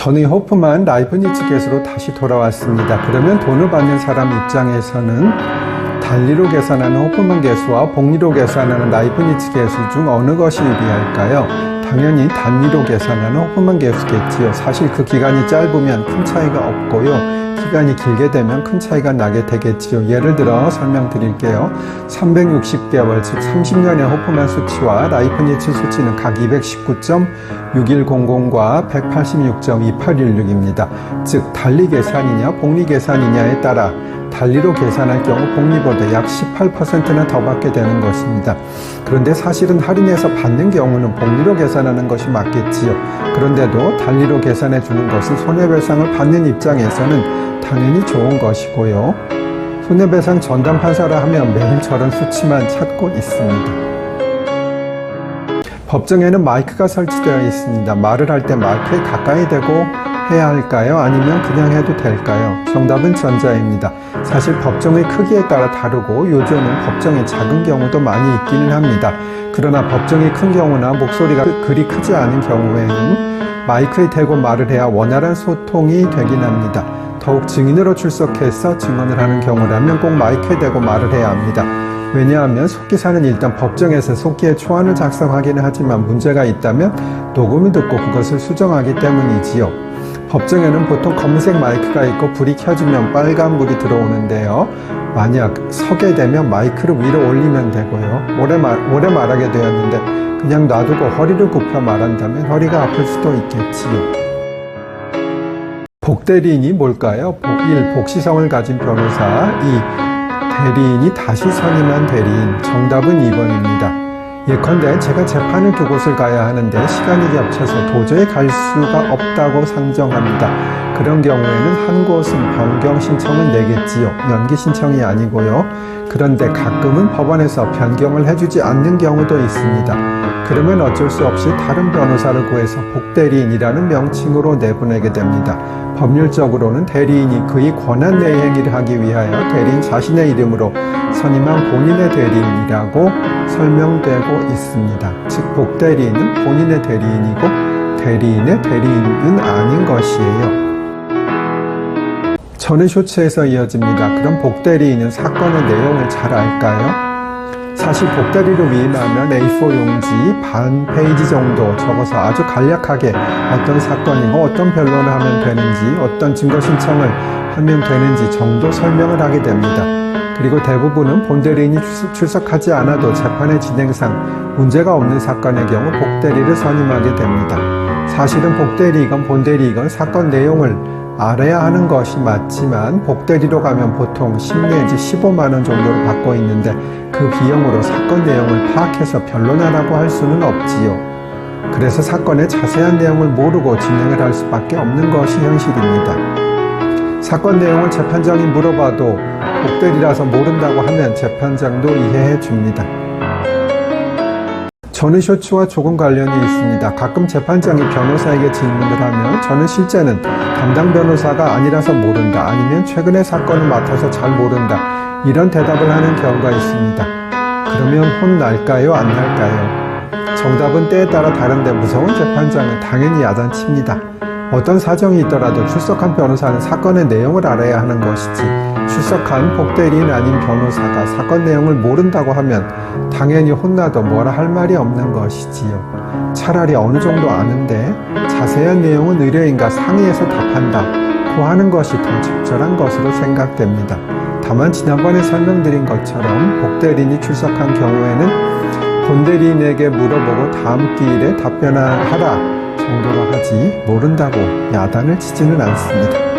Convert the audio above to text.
저는 호프만 라이프니츠 계수로 다시 돌아왔습니다. 그러면 돈을 받는 사람 입장에서는 단리로 계산하는 호프만 계수와 복리로 계산하는 라이프니츠 계수 중 어느 것이 유리할까요? 당연히 단리로 계산하는 호프만 계수겠지요. 사실 그 기간이 짧으면 큰 차이가 없고요. 기간이 길게 되면 큰 차이가 나게 되겠지요. 예를 들어 설명드릴게요. 360개월 즉 30년의 호프만 수치와 라이프니츠 수치는 각 219.6100과 186.2816입니다. 즉 단리 계산이냐 복리 계산이냐에 따라 단리로 계산할 경우 복리보다 약 18%나 더 받게 되는 것입니다. 그런데 사실은 할인해서 받는 경우는 복리로 계산하는 것이 맞겠지요. 그런데도 단리로 계산해 주는 것은 손해배상을 받는 입장에서는 당연히 좋은 것이고요. 손해배상 전담 판사라 하면 매일 저런 수치만 찾고 있습니다. 법정에는 마이크가 설치되어 있습니다. 말을 할 때 마이크에 가까이 대고 해야 할까요? 아니면 그냥 해도 될까요? 정답은 전자입니다. 사실 법정의 크기에 따라 다르고 요즘은 법정이 작은 경우도 많이 있기는 합니다. 그러나 법정이 큰 경우나 목소리가 그리 크지 않은 경우에는 마이크에 대고 말을 해야 원활한 소통이 되긴 합니다. 더욱 증인으로 출석해서 증언을 하는 경우라면 꼭 마이크에 대고 말을 해야 합니다. 왜냐하면 속기사는 일단 법정에서 속기의 초안을 작성하기는 하지만 문제가 있다면 녹음을 듣고 그것을 수정하기 때문이지요. 법정에는 보통 검은색 마이크가 있고 불이 켜지면 빨간불이 들어오는데요. 만약 서게 되면 마이크를 위로 올리면 되고요. 오래 말하게 되었는데 그냥 놔두고 허리를 굽혀 말한다면 허리가 아플 수도 있겠지요. 복대리인이 뭘까요? 1. 복시성을 가진 변호사. 2. 대리인이 다시 선임한 대리인. 정답은 2번입니다. 예컨대 제가 재판을 두 곳을 가야 하는데 시간이 겹쳐서 도저히 갈 수가 없다고 상정합니다. 그런 경우에는 한 곳은 변경 신청을 내겠지요. 연기 신청이 아니고요. 그런데 가끔은 법원에서 변경을 해주지 않는 경우도 있습니다. 그러면 어쩔 수 없이 다른 변호사를 구해서 복대리인이라는 명칭으로 내보내게 됩니다. 법률적으로는 대리인이 그의 권한 내의 행위를 하기 위하여 대리인 자신의 이름으로 선임한 본인의 대리인이라고 설명되고 있습니다. 즉 복대리인은 본인의 대리인이고 대리인의 대리인은 아닌 것이에요. 저는 쇼츠에서 이어집니다. 그럼 복대리인은 사건의 내용을 잘 알까요? 사실 복대리로 위임하면 A4 용지 반 페이지 정도 적어서 아주 간략하게 어떤 사건이고 어떤 변론을 하면 되는지 어떤 증거 신청을 하면 되는지 정도 설명을 하게 됩니다. 그리고 대부분은 본대리인이 출석하지 않아도 재판의 진행상 문제가 없는 사건의 경우 복대리를 선임하게 됩니다. 사실은 복대리이건 본대리이건 사건 내용을 알아야 하는 것이 맞지만 복대리로 가면 보통 10 내지 15만 원 정도를 받고 있는데 그 비용으로 사건 내용을 파악해서 변론하라고 할 수는 없지요. 그래서 사건의 자세한 내용을 모르고 진행을 할 수밖에 없는 것이 현실입니다. 사건 내용을 재판장이 물어봐도 복대리라서 모른다고 하면 재판장도 이해해 줍니다. 저는 쇼츠와 조금 관련이 있습니다. 가끔 재판장이 변호사에게 질문을 하면 저는 실제는 담당 변호사가 아니라서 모른다 아니면 최근에 사건을 맡아서 잘 모른다 이런 대답을 하는 경우가 있습니다. 그러면 혼날까요? 안 날까요? 정답은 때에 따라 다른데 무서운 재판장은 당연히 야단칩니다. 어떤 사정이 있더라도 출석한 변호사는 사건의 내용을 알아야 하는 것이지 출석한 복대리인 아닌 변호사가 사건 내용을 모른다고 하면 당연히 혼나도 뭐라 할 말이 없는 것이지요. 차라리 어느 정도 아는데 자세한 내용은 의뢰인과 상의해서 답한다 고 하는 것이 더 적절한 것으로 생각됩니다. 다만 지난번에 설명드린 것처럼 복대리인이 출석한 경우에는 본대리인에게 물어보고 다음 기일에 답변하라 정도로 하지 모른다고 야단을 치지는 않습니다.